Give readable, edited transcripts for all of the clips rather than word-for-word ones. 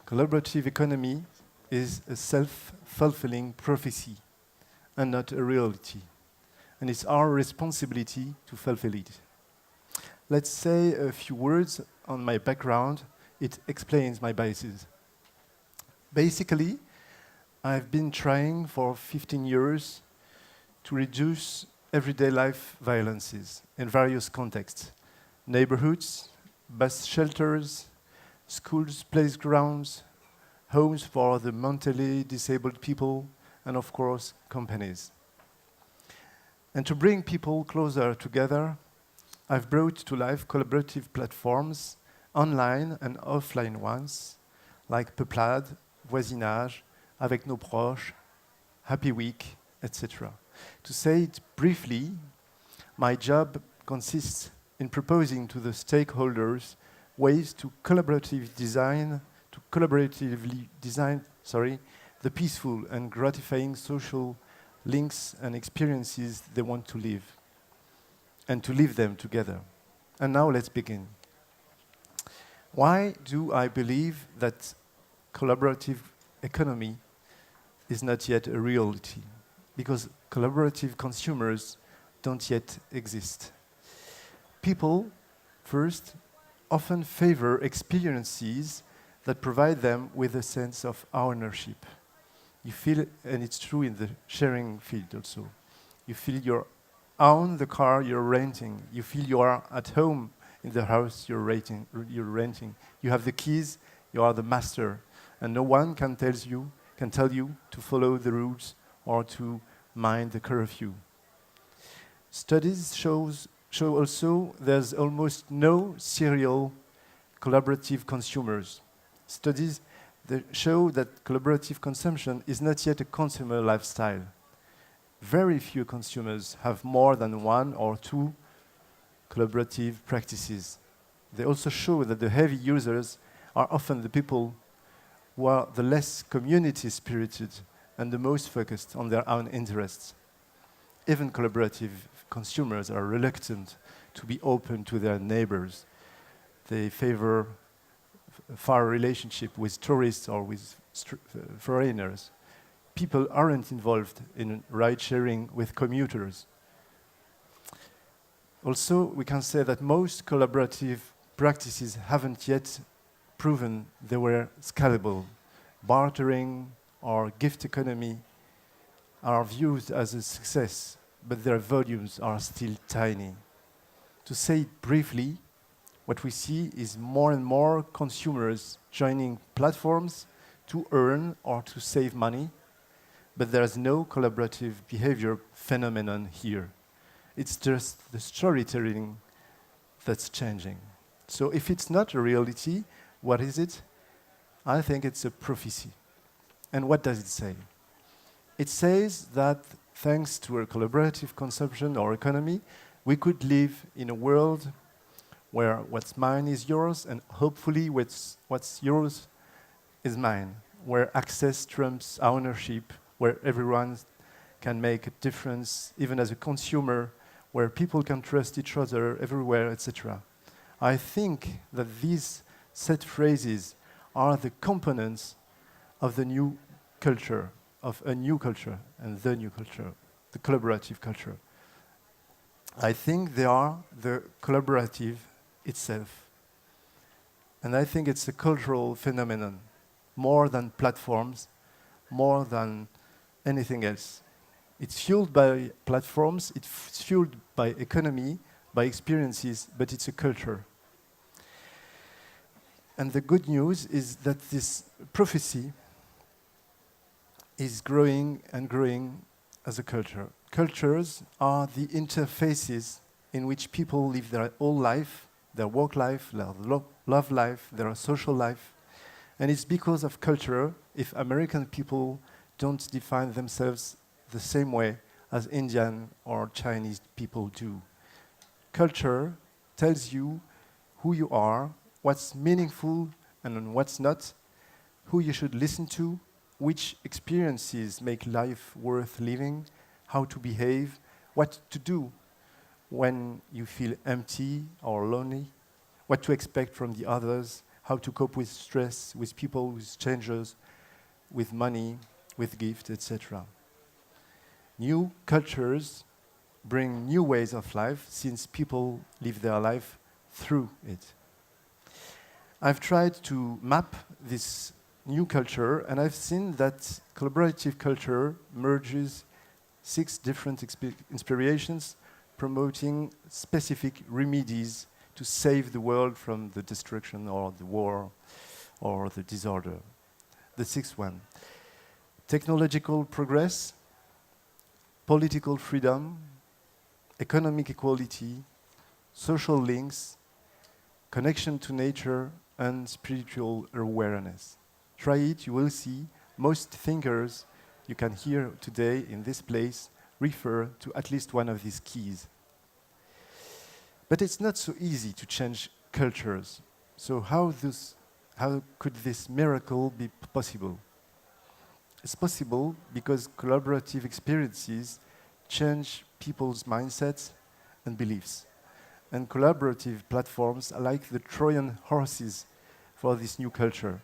Collaborative economy is a self-fulfilling prophecy and not a reality. And it's our responsibility to fulfill it. Let's say a few words on my background. It explains my biases. Basically, I've been trying for 15 years to reduce everyday life violences in various contexts. Neighborhoods, bus shelters, schools, playgrounds, homes for the mentally disabled people, and of course, companies. And to bring people closer together, I've brought to life collaborative platforms, online and offline ones, like Peuplade, Voisinage, Avec nos proches, Happy Week, etc. To say it briefly, my job consists in proposing to the stakeholders ways to collaboratively design the peaceful and gratifying social links and experiences they want to live, and to live them together. And now let's begin. Why do I believe that collaborative economy is not yet a reality? Because collaborative consumers don't yet exist. People, first, often favor experiences that provide them with a sense of ownership. You feel, and it's true in the sharing field also, you feel you're own the car you're renting. You feel you are at home in the house you're renting. You have the keys, you are the master, and no one can tell you to follow the rules or to mind the curfew. Studies show also there's almost no serial collaborative consumers. Studies that show that collaborative consumption is not yet a consumer lifestyle. Very few consumers have more than one or two collaborative practices. They also show that the heavy users are often the people who are the less community-spirited and the most focused on their own interests. Even collaborative consumers are reluctant to be open to their neighbors. They favor far relationship with tourists or with foreigners. People aren't involved in ride-sharing with commuters. Also, we can say that most collaborative practices haven't yet proven they were scalable. Bartering or gift economy are viewed as a success, but their volumes are still tiny. To say it briefly, what we see is more and more consumers joining platforms to earn or to save money, but there's no collaborative behavior phenomenon here. It's just the storytelling that's changing. So if it's not a reality, what is it? I think it's a prophecy. And what does it say? It says that thanks to a collaborative consumption or economy, we could live in a world where what's mine is yours, and hopefully what's yours is mine, where access trumps ownership, where everyone can make a difference, even as a consumer, where people can trust each other everywhere, etc. I think that these set phrases are the components of the new culture, of a new culture, and the new culture, the collaborative culture. I think they are the collaborative itself. And I think it's a cultural phenomenon, more than platforms, more than anything else. It's fueled by platforms, it's fueled by economy, by experiences, but it's a culture. And the good news is that this prophecy is growing and growing as a culture. Cultures are the interfaces in which people live their whole life, their work life, their love life, their social life. And it's because of culture if American people don't define themselves the same way as Indian or Chinese people do. Culture tells you who you are, what's meaningful and what's not, who you should listen to, which experiences make life worth living, how to behave, what to do when you feel empty or lonely, what to expect from the others, how to cope with stress, with people, with changes, with money, with gifts, etc. New cultures bring new ways of life since people live their life through it. I've tried to map this new culture, and I've seen that collaborative culture merges 6 different inspirations promoting specific remedies to save the world from the destruction or the war or the disorder. The 6th one: technological progress, political freedom, economic equality, social links, connection to nature, and spiritual awareness. Try it, you will see most thinkers you can hear today in this place refer to at least one of these keys. But it's not so easy to change cultures. So how could this miracle be possible? It's possible because collaborative experiences change people's mindsets and beliefs. And collaborative platforms are like the Trojan horses for this new culture.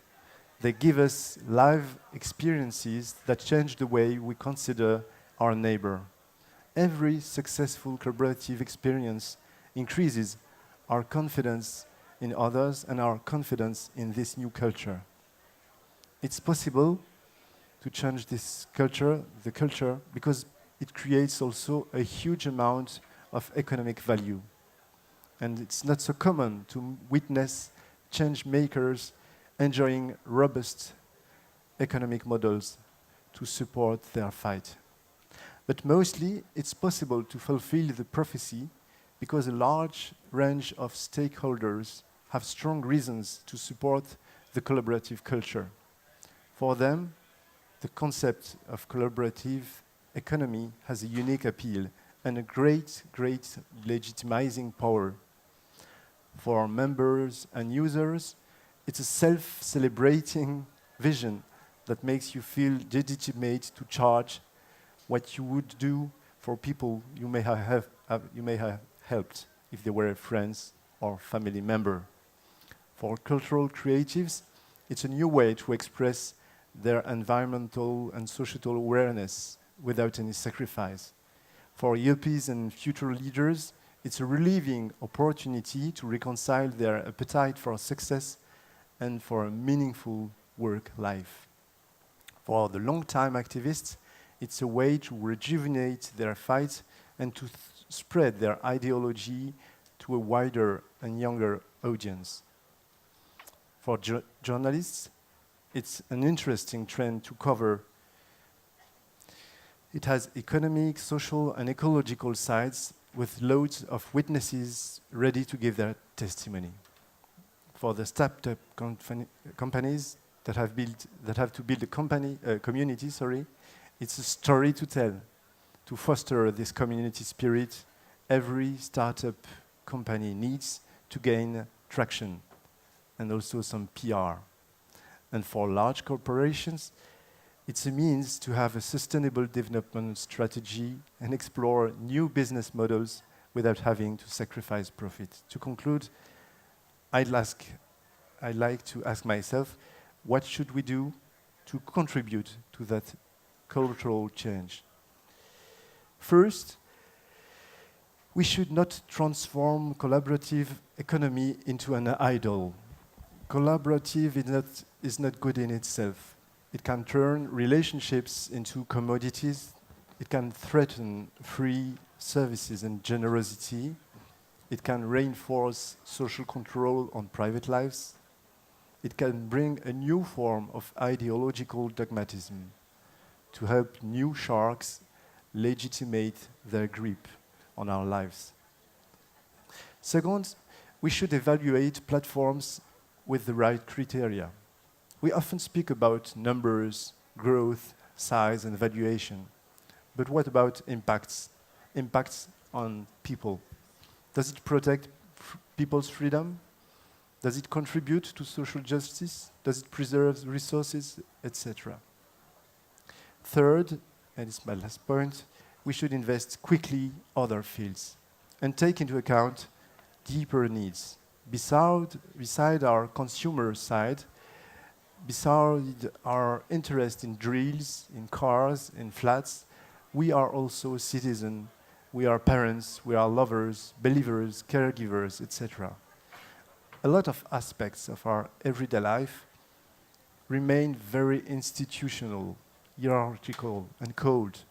They give us live experiences that change the way we consider our neighbor. Every successful collaborative experience increases our confidence in others and our confidence in this new culture. It's possible to change this culture, the culture, because it creates also a huge amount of economic value. And it's not so common to witness change makers enjoying robust economic models to support their fight. But mostly, it's possible to fulfill the prophecy because a large range of stakeholders have strong reasons to support the collaborative culture. For them, the concept of collaborative economy has a unique appeal and a great legitimizing power. For members and users, it's a self-celebrating vision that makes you feel legitimate to charge what you would do for people you may have helped if they were friends or family member. For cultural creatives, it's a new way to express their environmental and societal awareness without any sacrifice. For yuppies and future leaders, it's a relieving opportunity to reconcile their appetite for success and for a meaningful work life. For the long-time activists, it's a way to rejuvenate their fight and to spread their ideology to a wider and younger audience. For journalists, it's an interesting trend to cover. It has economic, social, and ecological sides with loads of witnesses ready to give their testimony. For the startup companies that have to build a community, it's a story to tell. To foster this community spirit, every startup company needs to gain traction and also some PR. And for large corporations, it's a means to have a sustainable development strategy and explore new business models without having to sacrifice profit. To conclude, I'd like to ask myself, what should we do to contribute to that cultural change? First, we should not transform collaborative economy into an idol. Collaborative is not good in itself. It can turn relationships into commodities. It can threaten free services and generosity. It can reinforce social control on private lives. It can bring a new form of ideological dogmatism to help new sharks legitimate their grip on our lives. Second, we should evaluate platforms with the right criteria. We often speak about numbers, growth, size, and valuation. But what about impacts? Impacts on people. Does it protect people's freedom? Does it contribute to social justice? Does it preserve resources, etc.? Third, and it's my last point, we should invest quickly other fields and take into account deeper needs, beside our consumer side, beside our interest in drills, in cars, in flats, we are also citizens. We are parents, we are lovers, believers, caregivers, etc. A lot of aspects of our everyday life remain very institutional, hierarchical, and cold.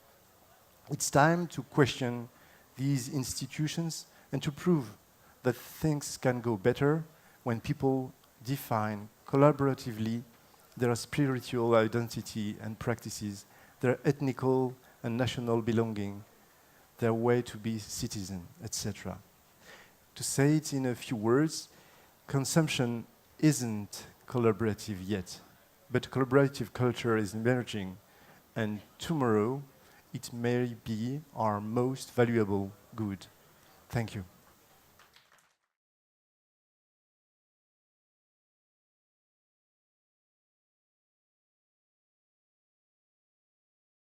It's time to question these institutions and to prove that things can go better when people define collaboratively their spiritual identity and practices, their ethnical and national belonging, their way to be citizen, etc. To say it in a few words, consumption isn't collaborative yet, but collaborative culture is emerging, and tomorrow it may be our most valuable good. Thank you.